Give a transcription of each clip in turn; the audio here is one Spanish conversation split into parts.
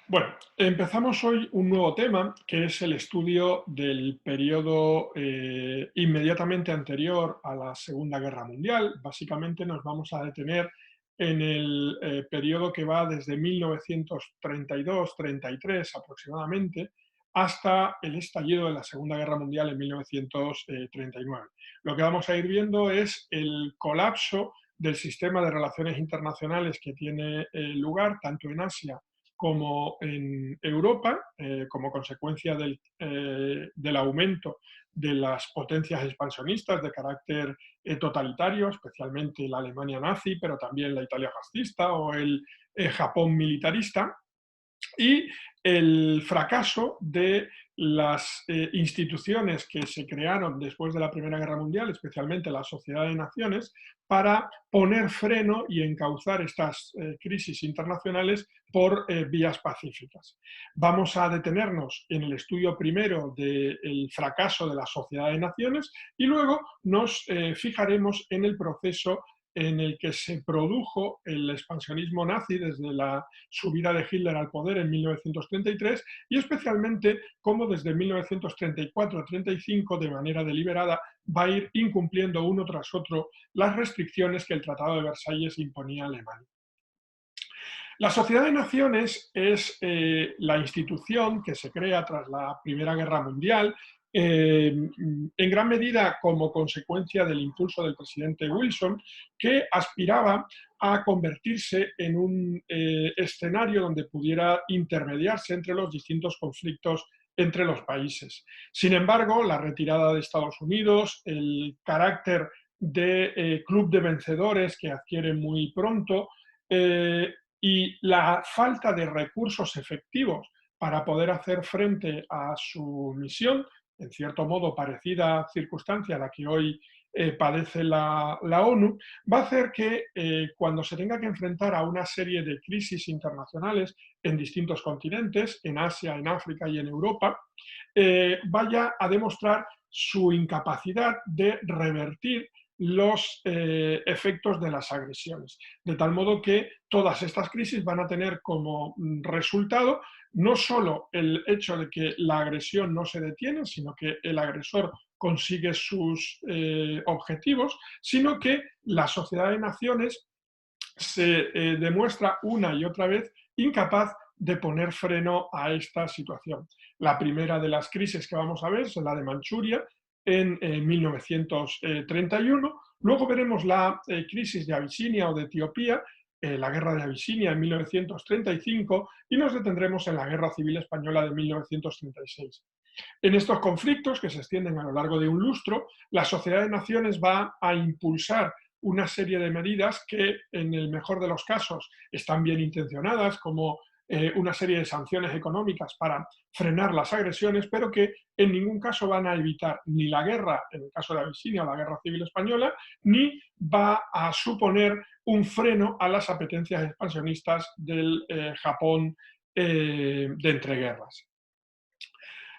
Bueno, empezamos hoy un nuevo tema, que es el estudio del periodo inmediatamente anterior a la Segunda Guerra Mundial. Básicamente nos vamos a detener en el periodo que va desde 1932-33 aproximadamente hasta el estallido de la Segunda Guerra Mundial en 1939. Lo que vamos a ir viendo es el colapso del sistema de relaciones internacionales que tiene lugar tanto en Asia como en Europa, como consecuencia del aumento de las potencias expansionistas de carácter totalitario, especialmente la Alemania nazi, pero también la Italia fascista o el Japón militarista, y el fracaso de las instituciones que se crearon después de la Primera Guerra Mundial, especialmente la Sociedad de Naciones, para poner freno y encauzar estas crisis internacionales por vías pacíficas. Vamos a detenernos en el estudio primero del fracaso de la Sociedad de Naciones y luego nos fijaremos en el proceso en el que se produjo el expansionismo nazi desde la subida de Hitler al poder en 1933 y especialmente cómo desde 1934-35 de manera deliberada va a ir incumpliendo uno tras otro las restricciones que el Tratado de Versalles imponía a Alemania. La Sociedad de Naciones es la institución que se crea tras la Primera Guerra Mundial, en gran medida como consecuencia del impulso del presidente Wilson, que aspiraba a convertirse en un escenario donde pudiera intermediarse entre los distintos conflictos entre los países. Sin embargo, la retirada de Estados Unidos, el carácter de club de vencedores que adquiere muy pronto, eh, y la falta de recursos efectivos para poder hacer frente a su misión, en cierto modo parecida circunstancia a la que hoy padece la ONU, va a hacer que cuando se tenga que enfrentar a una serie de crisis internacionales en distintos continentes, en Asia, en África y en Europa, vaya a demostrar su incapacidad de revertir los efectos de las agresiones. De tal modo que todas estas crisis van a tener como resultado no solo el hecho de que la agresión no se detiene, sino que el agresor consigue sus objetivos, sino que la sociedad de naciones se demuestra una y otra vez incapaz de poner freno a esta situación. La primera de las crisis que vamos a ver es la de Manchuria en 1931. Luego veremos la crisis de Abisinia o de Etiopía, la guerra de Abisinia en 1935 y nos detendremos en la Guerra Civil Española de 1936. En estos conflictos, que se extienden a lo largo de un lustro, la Sociedad de Naciones va a impulsar una serie de medidas que, en el mejor de los casos, están bien intencionadas, como una serie de sanciones económicas para frenar las agresiones, pero que en ningún caso van a evitar ni la guerra, en el caso de Abisinia, la Guerra Civil Española, ni va a suponer un freno a las apetencias expansionistas del Japón de entreguerras.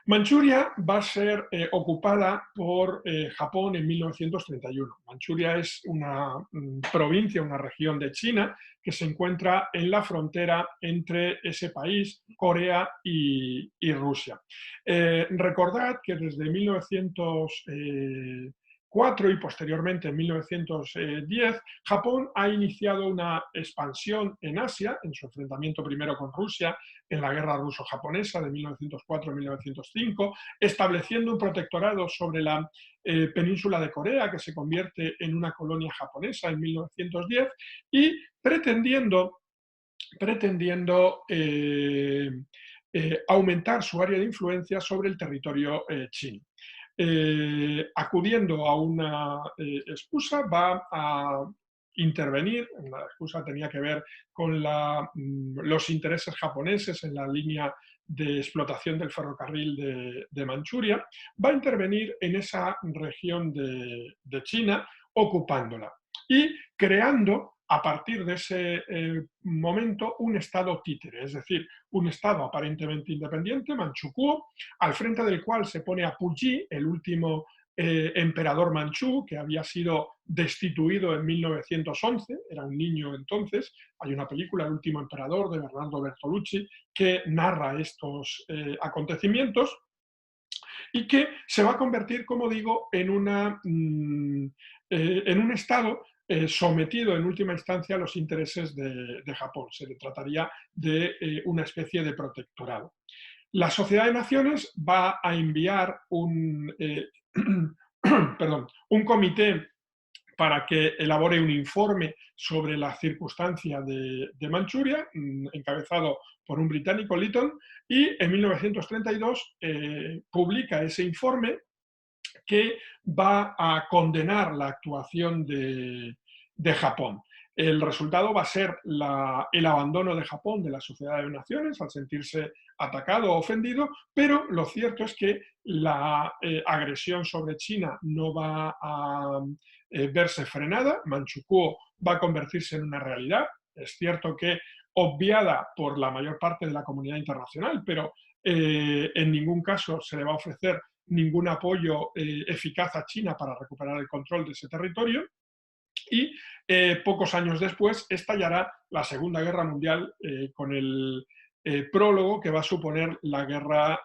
Manchuria va a ser ocupada por Japón en 1931. Manchuria es una provincia, una región de China que se encuentra en la frontera entre ese país, Corea y Rusia. Recordad que desde 1904 y posteriormente en 1910, Japón ha iniciado una expansión en Asia, en su enfrentamiento primero con Rusia, en la guerra ruso-japonesa de 1904-1905, estableciendo un protectorado sobre la península de Corea, que se convierte en una colonia japonesa en 1910, y pretendiendo aumentar su área de influencia sobre el territorio chino. Acudiendo a una excusa, va a intervenir. La excusa tenía que ver con los intereses japoneses en la línea de explotación del ferrocarril de Manchuria, va a intervenir en esa región de China, ocupándola y creando a partir de ese momento un estado títere, es decir, un estado aparentemente independiente, Manchukuo, al frente del cual se pone a Puyi, el último emperador manchú que había sido destituido en 1911, era un niño entonces. Hay una película, El último emperador, de Bernardo Bertolucci, que narra estos acontecimientos y que se va a convertir, como digo, en un Estado sometido en última instancia a los intereses de Japón. Se le trataría de una especie de protectorado. La Sociedad de Naciones va a enviar perdón, un comité para que elabore un informe sobre la circunstancia de Manchuria, encabezado por un británico, Lytton, y en 1932 publica ese informe que va a condenar la actuación de Japón. El resultado va a ser el abandono de Japón de la Sociedad de Naciones al sentirse atacado o ofendido, pero lo cierto es que la agresión sobre China no va a verse frenada. Manchukuo va a convertirse en una realidad. Es cierto que obviada por la mayor parte de la comunidad internacional, pero en ningún caso se le va a ofrecer ningún apoyo eficaz a China para recuperar el control de ese territorio. Y pocos años después estallará la Segunda Guerra Mundial con el prólogo que va a suponer la guerra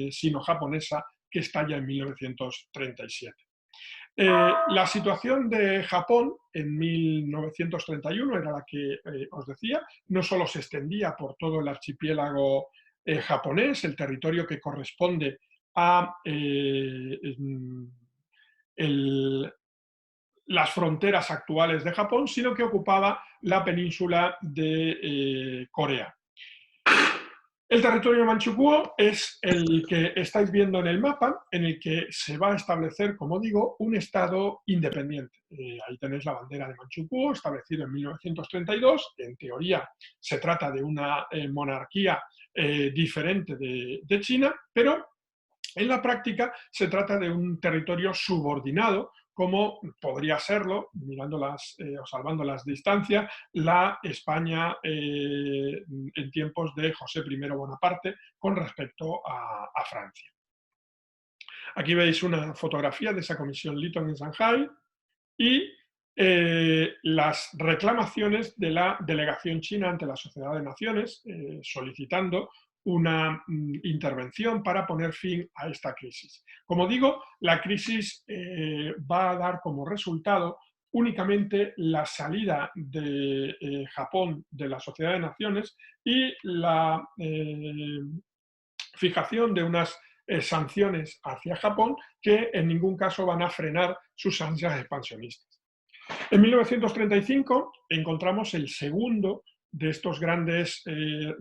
sino-japonesa que estalla en 1937. La situación de Japón en 1931 era la que os decía, no solo se extendía por todo el archipiélago japonés, el territorio que corresponde a las fronteras actuales de Japón, sino que ocupaba la península de Corea. El territorio manchukuo es el que estáis viendo en el mapa, en el que se va a establecer, como digo, un estado independiente. Ahí tenéis la bandera de Manchukuo, establecido en 1932. En teoría se trata de una monarquía diferente de China, pero en la práctica se trata de un territorio subordinado, como podría serlo, mirando o salvando las distancias, la España en tiempos de José I Bonaparte con respecto a Francia. Aquí veis una fotografía de esa comisión Lytton en Shanghái y las reclamaciones de la delegación china ante la Sociedad de Naciones, solicitando una intervención para poner fin a esta crisis. Como digo, la crisis va a dar como resultado únicamente la salida de Japón de la Sociedad de Naciones y la fijación de unas sanciones hacia Japón que en ningún caso van a frenar sus ansias expansionistas. En 1935 encontramos el segundo de estos grandes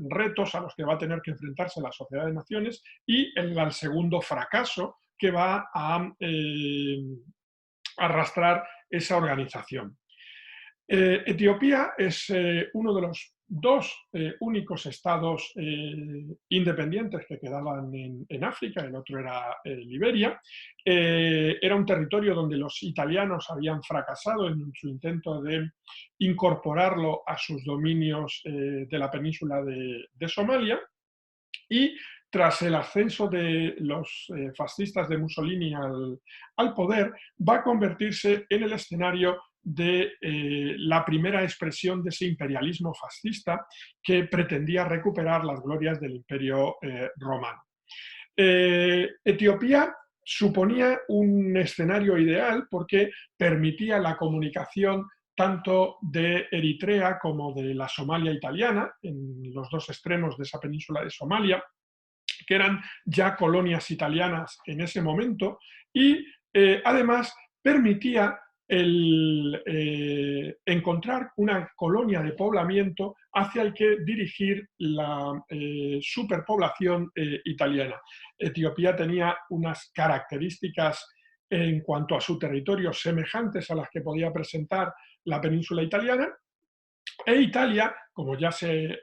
retos a los que va a tener que enfrentarse la Sociedad de Naciones y el segundo fracaso que va a arrastrar esa organización. Etiopía es uno de los dos únicos estados independientes que quedaban en África, el otro era Liberia. Era un territorio donde los italianos habían fracasado en su intento de incorporarlo a sus dominios de la península de Somalia, y tras el ascenso de los fascistas de Mussolini al poder, va a convertirse en el escenario de la primera expresión de ese imperialismo fascista que pretendía recuperar las glorias del Imperio romano. Etiopía suponía un escenario ideal porque permitía la comunicación tanto de Eritrea como de la Somalia italiana, en los dos extremos de esa península de Somalia, que eran ya colonias italianas en ese momento, y además permitía encontrar una colonia de poblamiento hacia el que dirigir la superpoblación italiana. Etiopía tenía unas características en cuanto a su territorio semejantes a las que podía presentar la península italiana, e Italia, como ya se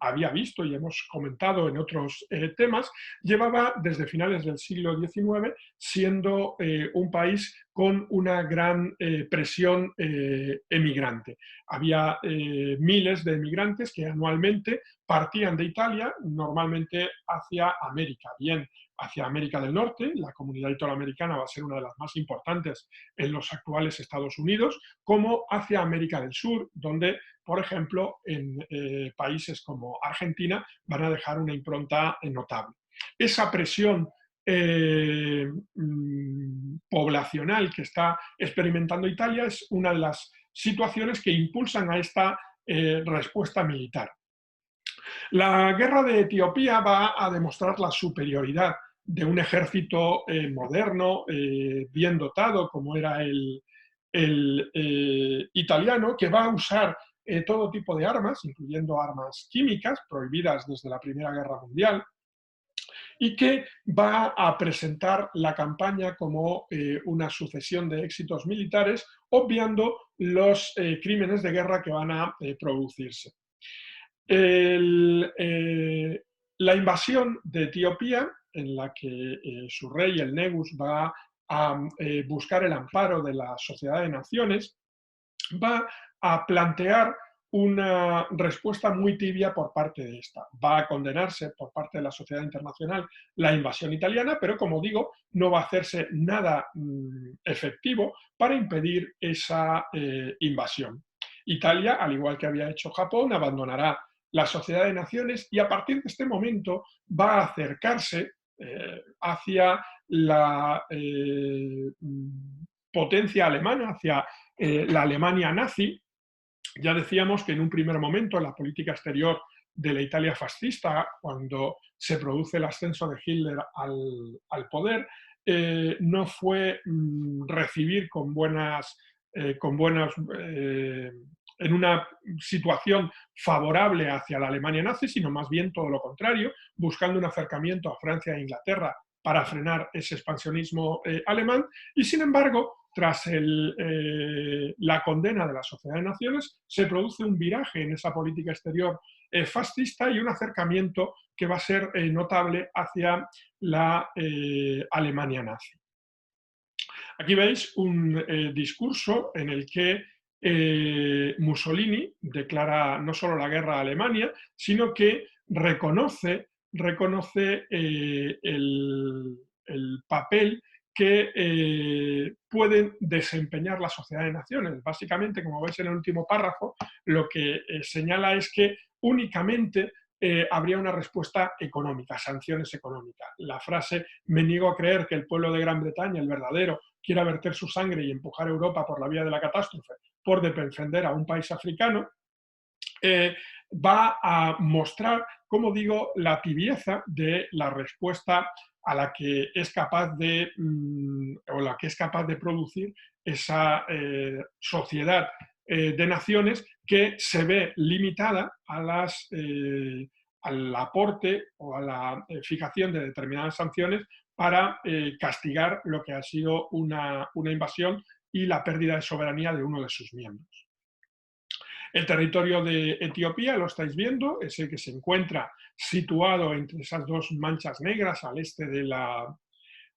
había visto y hemos comentado en otros temas, llevaba desde finales del siglo XIX siendo un país con una gran presión emigrante. Había miles de emigrantes que anualmente partían de Italia, normalmente hacia América, bien hacia América del Norte. La comunidad italoamericana va a ser una de las más importantes en los actuales Estados Unidos, como hacia América del Sur, donde, por ejemplo, en países como Argentina van a dejar una impronta notable. Esa presión poblacional que está experimentando Italia es una de las situaciones que impulsan a esta respuesta militar. La guerra de Etiopía va a demostrar la superioridad de un ejército moderno, bien dotado, como era el italiano, que va a usar todo tipo de armas, incluyendo armas químicas, prohibidas desde la Primera Guerra Mundial, y que va a presentar la campaña como una sucesión de éxitos militares, obviando los crímenes de guerra que van a producirse. La invasión de Etiopía, en la que su rey, el Negus, va a buscar el amparo de la Sociedad de Naciones, va a plantear una respuesta muy tibia por parte de esta. Va a condenarse por parte de la sociedad internacional la invasión italiana, pero como digo, no va a hacerse nada efectivo para impedir esa invasión. Italia, al igual que había hecho Japón, abandonará la Sociedad de Naciones y a partir de este momento va a acercarse hacia la potencia alemana, hacia la Alemania nazi. Ya decíamos que en un primer momento la política exterior de la Italia fascista, cuando se produce el ascenso de Hitler al poder, no fue recibir en una situación favorable hacia la Alemania nazi, sino más bien todo lo contrario, buscando un acercamiento a Francia e Inglaterra para frenar ese expansionismo alemán, y sin embargo, tras la condena de la Sociedad de Naciones, se produce un viraje en esa política exterior fascista y un acercamiento que va a ser notable hacia la Alemania nazi. Aquí veis un discurso en el que Mussolini declara no solo la guerra a Alemania, sino que reconoce el papel que pueden desempeñar la Sociedad de Naciones. Básicamente, como veis en el último párrafo, lo que señala es que únicamente habría una respuesta económica, sanciones económicas. La frase "me niego a creer que el pueblo de Gran Bretaña, el verdadero, quiera verter su sangre y empujar a Europa por la vía de la catástrofe por defender a un país africano", va a mostrar, como digo, la tibieza de la respuesta a la que es capaz de, o la que es capaz de producir esa sociedad de naciones que se ve limitada al aporte o a la fijación de determinadas sanciones para castigar lo que ha sido una invasión y la pérdida de soberanía de uno de sus miembros. El territorio de Etiopía, lo estáis viendo, es el que se encuentra situado entre esas dos manchas negras al este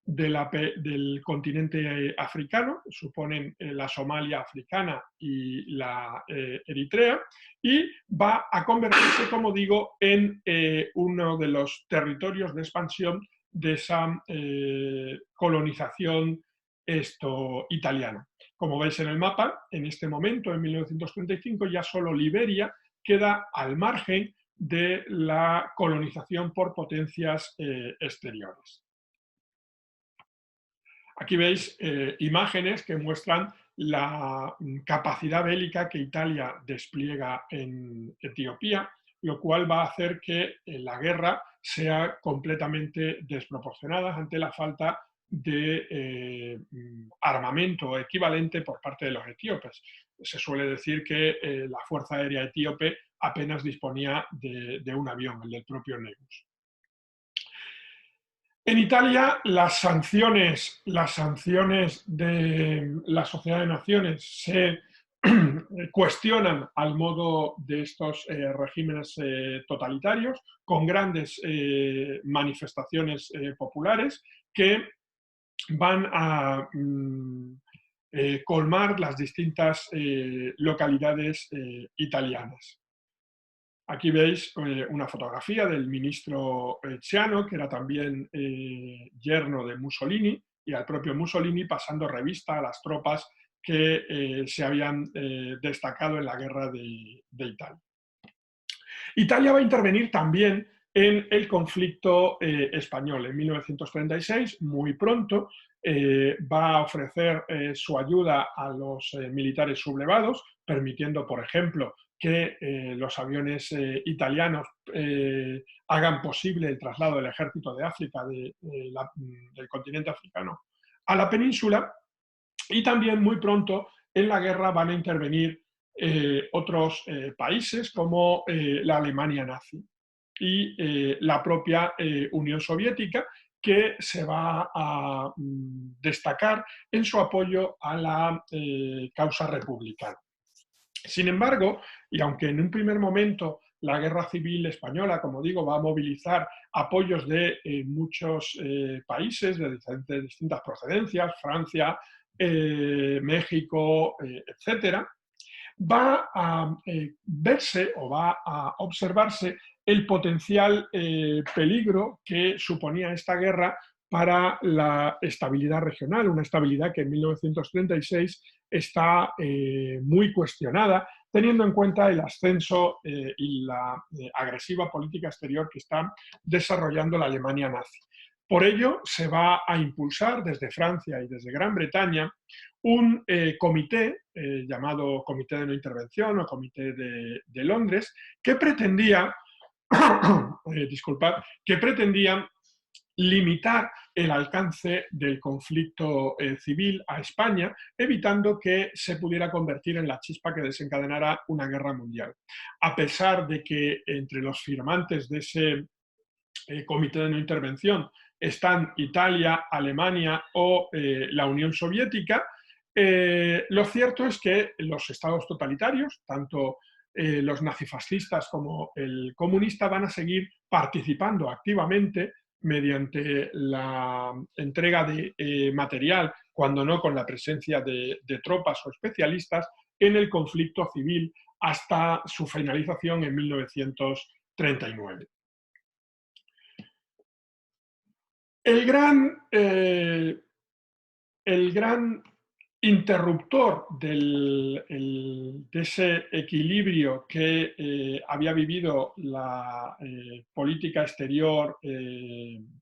del continente africano, suponen la Somalia africana y la Eritrea, y va a convertirse, como digo, en uno de los territorios de expansión de esa colonización italiana. Como veis en el mapa, en este momento, en 1935, ya solo Liberia queda al margen de la colonización por potencias exteriores. Aquí veis imágenes que muestran la capacidad bélica que Italia despliega en Etiopía, lo cual va a hacer que la guerra sea completamente desproporcionada ante la falta de armamento equivalente por parte de los etíopes. Se suele decir que la Fuerza Aérea Etíope apenas disponía de un avión, el del propio Negus. En Italia, las sanciones de la Sociedad de Naciones se cuestionan al modo de estos regímenes totalitarios, con grandes manifestaciones populares que van a colmar las distintas localidades italianas. Aquí veis una fotografía del ministro Ciano, que era también yerno de Mussolini, y al propio Mussolini pasando revista a las tropas que se habían destacado en la guerra de Italia. Italia va a intervenir también en el conflicto español. En 1936, muy pronto, va a ofrecer su ayuda a los militares sublevados, permitiendo, por ejemplo, que los aviones italianos hagan posible el traslado del ejército de África, del continente africano, a la península. Y también muy pronto en la guerra van a intervenir otros países como la Alemania nazi y la propia Unión Soviética, que se va a destacar en su apoyo a la causa republicana. Sin embargo, y aunque en un primer momento la guerra civil española, como digo, va a movilizar apoyos de muchos países de distintas procedencias, Francia, México, etcétera, va a verse o va a observarse el potencial peligro que suponía esta guerra para la estabilidad regional, una estabilidad que en 1936 está muy cuestionada, teniendo en cuenta el ascenso y la agresiva política exterior que está desarrollando la Alemania nazi. Por ello, se va a impulsar desde Francia y desde Gran Bretaña un comité llamado Comité de No Intervención o Comité de Londres, que pretendía, disculpad, que pretendía limitar el alcance del conflicto civil a España, evitando que se pudiera convertir en la chispa que desencadenara una guerra mundial. A pesar de que entre los firmantes de ese comité de no intervención están Italia, Alemania o la Unión Soviética, lo cierto es que los estados totalitarios, tanto los nazifascistas como el comunista, van a seguir participando activamente mediante la entrega de material, cuando no con la presencia de tropas o especialistas, en el conflicto civil hasta su finalización en 1939. El gran interruptor de ese equilibrio que había vivido la política exterior en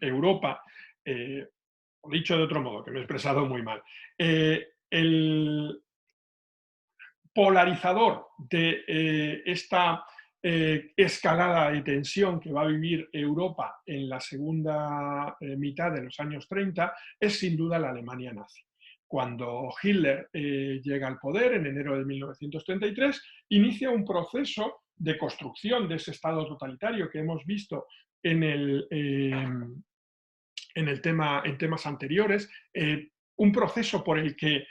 Europa, dicho de otro modo, que me he expresado muy mal, el polarizador de esta escalada de tensión que va a vivir Europa en la segunda mitad de los años 30 es sin duda la Alemania nazi. Cuando Hitler llega al poder en enero de 1933, inicia un proceso de construcción de ese Estado totalitario que hemos visto en en temas anteriores, un proceso por el que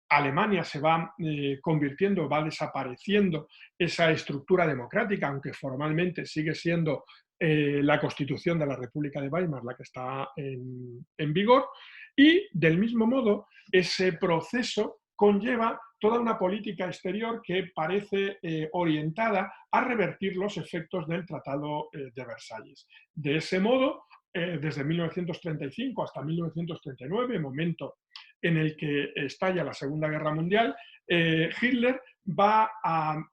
Alemania se va convirtiendo, va desapareciendo esa estructura democrática, aunque formalmente sigue siendo la Constitución de la República de Weimar la que está en vigor, y del mismo modo ese proceso conlleva toda una política exterior que parece orientada a revertir los efectos del Tratado de Versalles. De ese modo, desde 1935 hasta 1939, momento en el que estalla la Segunda Guerra Mundial, Hitler va a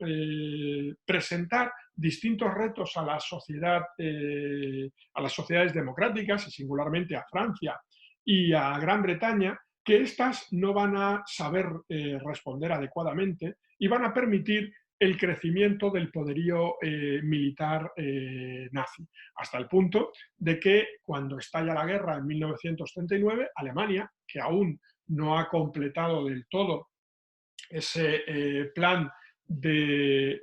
presentar distintos retos a la sociedad, a las sociedades democráticas y singularmente a Francia y a Gran Bretaña, que éstas no van a saber responder adecuadamente y van a permitir el crecimiento del poderío militar nazi, hasta el punto de que cuando estalla la guerra en 1939, Alemania, que aún no ha completado del todo ese plan de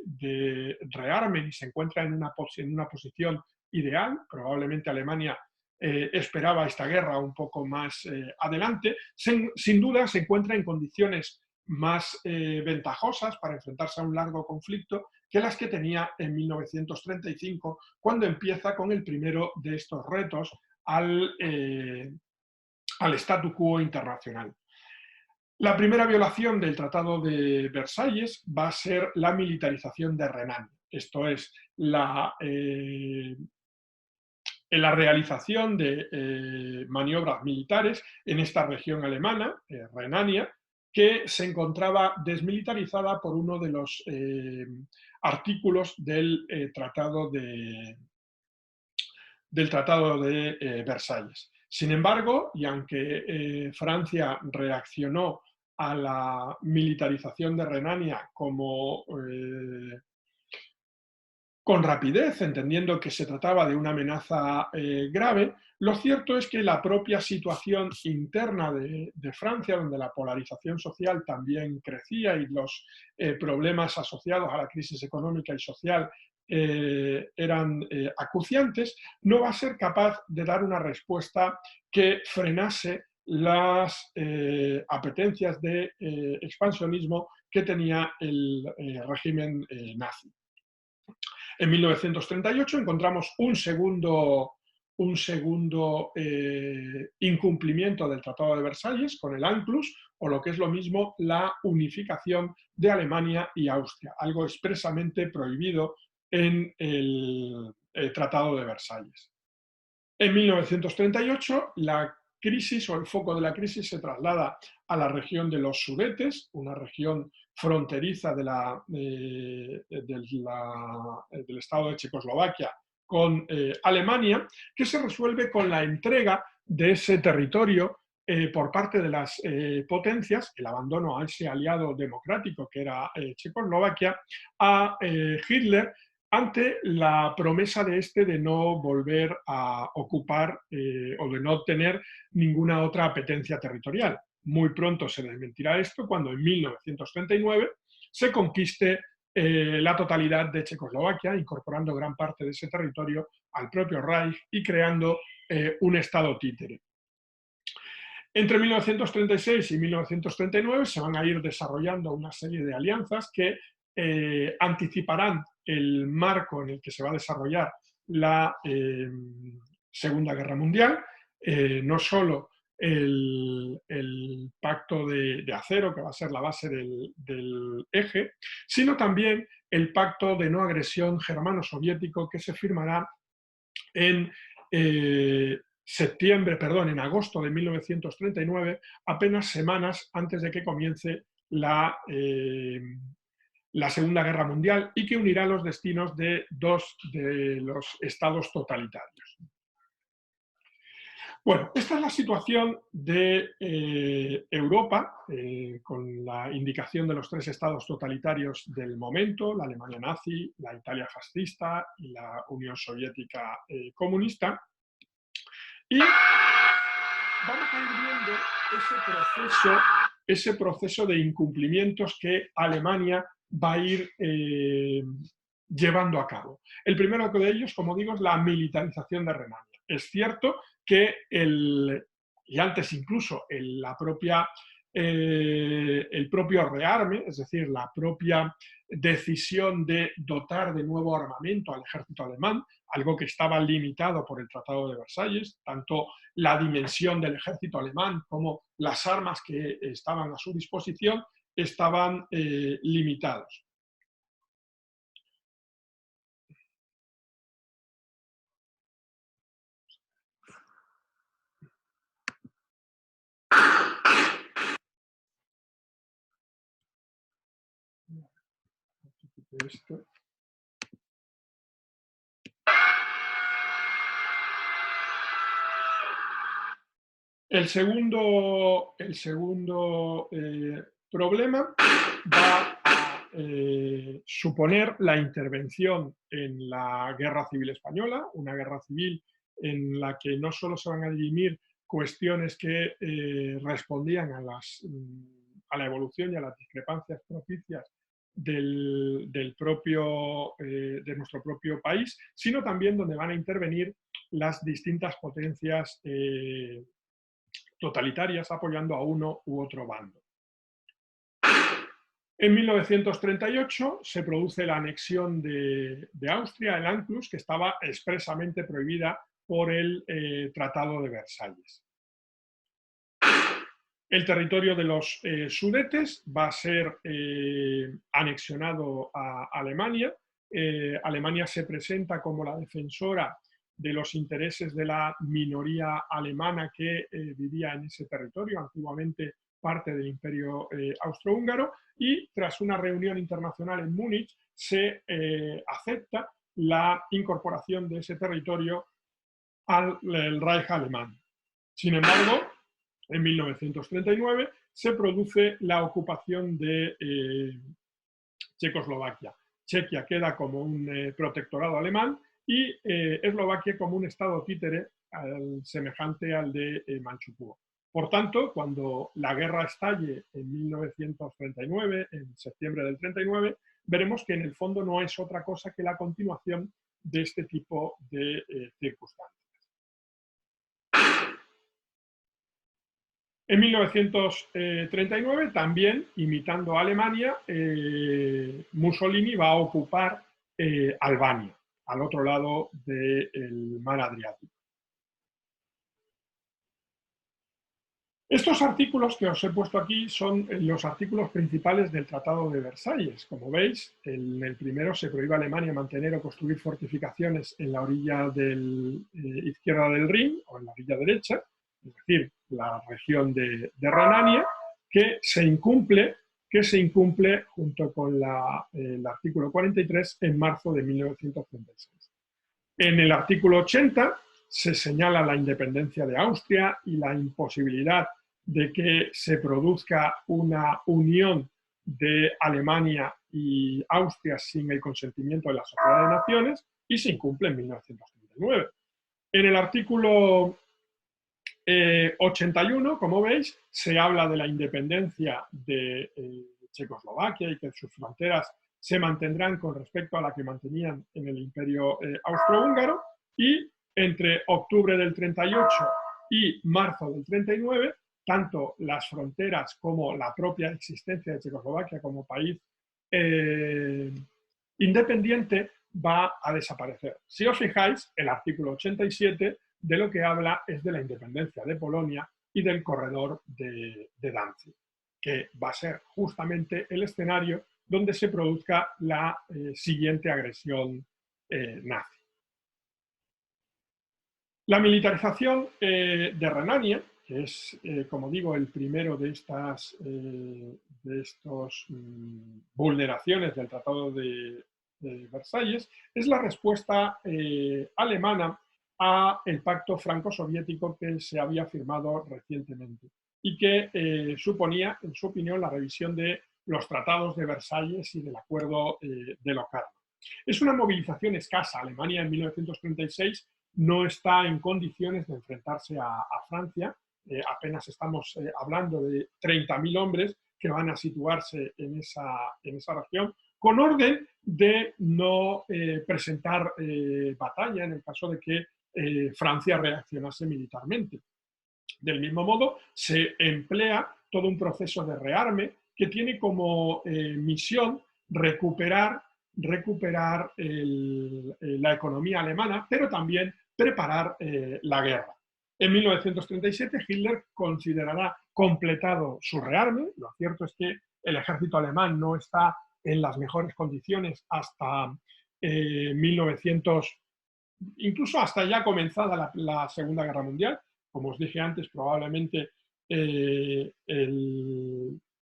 rearmen y se encuentra en una posición ideal, probablemente Alemania esperaba esta guerra un poco más adelante, sin duda se encuentra en condiciones más ventajosas para enfrentarse a un largo conflicto que las que tenía en 1935, cuando empieza con el primero de estos retos al al statu quo internacional. La primera violación del Tratado de Versalles va a ser la militarización de Renania. Esto es, la realización de maniobras militares en esta región alemana, Renania, que se encontraba desmilitarizada por uno de los artículos del Tratado de Versalles. Sin embargo, y aunque Francia reaccionó a la militarización de Renania con rapidez, entendiendo que se trataba de una amenaza grave, lo cierto es que la propia situación interna de Francia, donde la polarización social también crecía y los problemas asociados a la crisis económica y social eran acuciantes, no va a ser capaz de dar una respuesta que frenase las apetencias de expansionismo que tenía el régimen nazi. En 1938 encontramos un segundo incumplimiento del Tratado de Versalles con el ANCLUS, o lo que es lo mismo, la unificación de Alemania y Austria, algo expresamente prohibido en el Tratado de Versalles. En 1938, la crisis o el foco de la crisis se traslada a la región de los Sudetes, una región fronteriza del Estado de Checoslovaquia con Alemania, que se resuelve con la entrega de ese territorio por parte de las potencias, el abandono a ese aliado democrático que era Checoslovaquia, a Hitler, ante la promesa de este de no volver a ocupar o de no tener ninguna otra apetencia territorial. Muy pronto se desmentirá esto cuando en 1939 se conquiste la totalidad de Checoslovaquia, incorporando gran parte de ese territorio al propio Reich y creando un Estado títere. Entre 1936 y 1939 se van a ir desarrollando una serie de alianzas que anticiparán el marco en el que se va a desarrollar la Segunda Guerra Mundial, no solo el pacto de acero, que va a ser la base del eje, sino también el pacto de no agresión germano-soviético que se firmará en en agosto de 1939, apenas semanas antes de que comience la Segunda Guerra Mundial y que unirá los destinos de dos de los estados totalitarios. Bueno, esta es la situación de Europa, con la indicación de los tres estados totalitarios del momento, la Alemania nazi, la Italia fascista y la Unión Soviética comunista. Y vamos a ir viendo ese proceso de incumplimientos que Alemania va a ir llevando a cabo. El primero de ellos, como digo, es la militarización de Renania. Es cierto que y antes incluso el propio rearme, es decir, la propia decisión de dotar de nuevo armamento al ejército alemán, algo que estaba limitado por el Tratado de Versalles, tanto la dimensión del ejército alemán como las armas que estaban a su disposición estaban limitados. Esto. El segundo problema va a suponer la intervención en la Guerra Civil Española, una guerra civil en la que no solo se van a dirimir cuestiones que respondían a la evolución y a las discrepancias propicias de nuestro propio país, sino también donde van a intervenir las distintas potencias totalitarias apoyando a uno u otro bando. En 1938 se produce la anexión de Austria, el ANCLUS, que estaba expresamente prohibida por el Tratado de Versalles. El territorio de los Sudetes va a ser anexionado a Alemania. Alemania se presenta como la defensora de los intereses de la minoría alemana que vivía en ese territorio, antiguamente parte del Imperio Austrohúngaro, y tras una reunión internacional en Múnich se acepta la incorporación de ese territorio al Reich alemán. Sin embargo, en 1939 se produce la ocupación de Checoslovaquia. Chequia queda como un protectorado alemán y Eslovaquia como un estado títere semejante al de Manchukuo. Por tanto, cuando la guerra estalle en 1939, en septiembre del 39, veremos que en el fondo no es otra cosa que la continuación de este tipo de circunstancias. En 1939, también, imitando a Alemania, Mussolini va a ocupar Albania, al otro lado del mar Adriático. Estos artículos que os he puesto aquí son los artículos principales del Tratado de Versalles. Como veis, en el primero se prohíbe a Alemania mantener o construir fortificaciones en la orilla izquierda del Rin, o en la orilla derecha, es decir, la región de Renania, que se incumple junto con el artículo 43 en marzo de 1936. En el artículo 80 se señala la independencia de Austria y la imposibilidad de que se produzca una unión de Alemania y Austria sin el consentimiento de la Sociedad de Naciones, y se incumple en 1939. En el artículo 81, como veis, se habla de la independencia de Checoslovaquia y que sus fronteras se mantendrán con respecto a la que mantenían en el Imperio Austrohúngaro, y entre octubre del 38 y marzo del 39, tanto las fronteras como la propia existencia de Checoslovaquia como país independiente va a desaparecer. Si os fijáis, el artículo 87 de lo que habla es de la independencia de Polonia y del corredor de Danzig, que va a ser justamente el escenario donde se produzca la siguiente agresión nazi. La militarización de Renania, que es, como digo, el primero de estas vulneraciones del Tratado de Versalles, es la respuesta alemana a el pacto franco-soviético que se había firmado recientemente y que suponía, en su opinión, la revisión de los tratados de Versalles y del acuerdo de Locarno. Es una movilización escasa. Alemania en 1936 no está en condiciones de enfrentarse a Francia. Apenas estamos hablando de 30.000 hombres que van a situarse en esa región, con orden de no presentar batalla en el caso de que Francia reaccionase militarmente. Del mismo modo, se emplea todo un proceso de rearme que tiene como misión recuperar la economía alemana, pero también preparar la guerra. En 1937 Hitler considerará completado su rearme. Lo cierto es que el ejército alemán no está en las mejores condiciones hasta 1900, incluso hasta ya comenzada la Segunda Guerra Mundial. Como os dije antes, probablemente el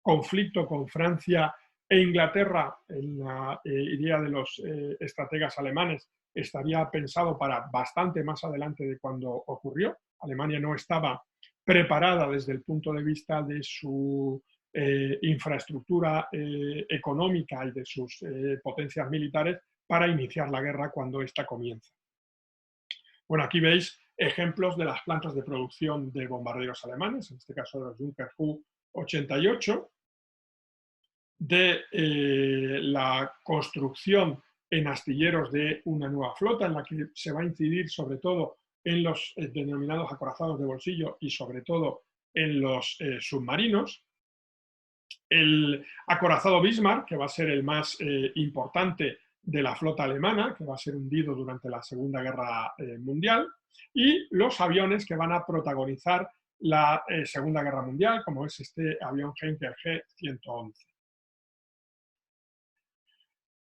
conflicto con Francia e Inglaterra, en la idea de los estrategas alemanes, estaría pensado para bastante más adelante de cuando ocurrió. Alemania no estaba preparada desde el punto de vista de su infraestructura económica y de sus potencias militares para iniciar la guerra cuando ésta comienza. Bueno, aquí veis ejemplos de las plantas de producción de bombarderos alemanes, en este caso de los Junker Ju-88, de la construcción en astilleros de una nueva flota en la que se va a incidir sobre todo en los denominados acorazados de bolsillo y sobre todo en los submarinos. El acorazado Bismarck, que va a ser el más importante de la flota alemana, que va a ser hundido durante la Segunda Guerra Mundial, y los aviones que van a protagonizar la Segunda Guerra Mundial, como es este avión Heinkel G-111.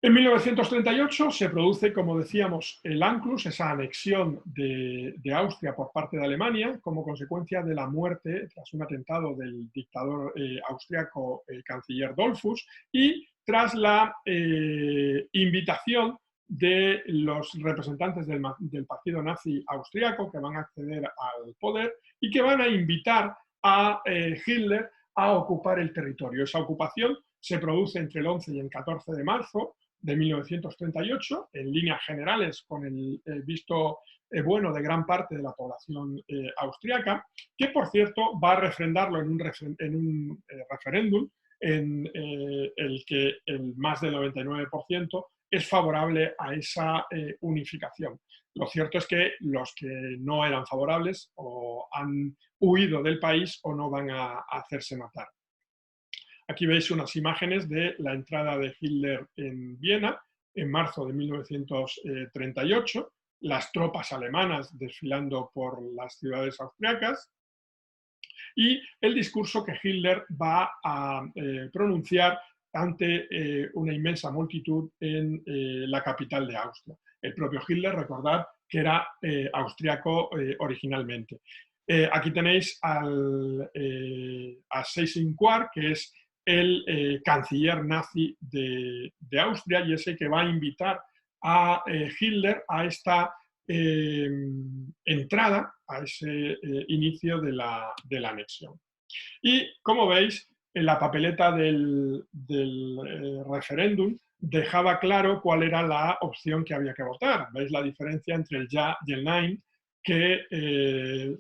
En 1938 se produce, como decíamos, el ANCLUS, esa anexión de Austria por parte de Alemania, como consecuencia de la muerte, tras un atentado del dictador austriaco canciller Dollfuss, y tras la invitación de los representantes del partido nazi austriaco que van a acceder al poder y que van a invitar a Hitler a ocupar el territorio. Esa ocupación se produce entre el 11 y el 14 de marzo de 1938, en líneas generales con el visto bueno de gran parte de la población austriaca, que por cierto va a refrendarlo en un referéndum en el que el más del 99% es favorable a esa unificación. Lo cierto es que los que no eran favorables o han huido del país o no van a hacerse matar. Aquí veis unas imágenes de la entrada de Hitler en Viena en marzo de 1938, las tropas alemanas desfilando por las ciudades austriacas y el discurso que Hitler va a pronunciar ante una inmensa multitud en la capital de Austria. El propio Hitler, recordad que era austriaco originalmente. Aquí tenéis a Seyss-Inquart, que es el canciller nazi de Austria y ese que va a invitar a Hitler a esta entrada, a ese inicio de la anexión. Y como veis, en la papeleta del referéndum dejaba claro cuál era la opción que había que votar. ¿Veis la diferencia entre el ya y el nein? Que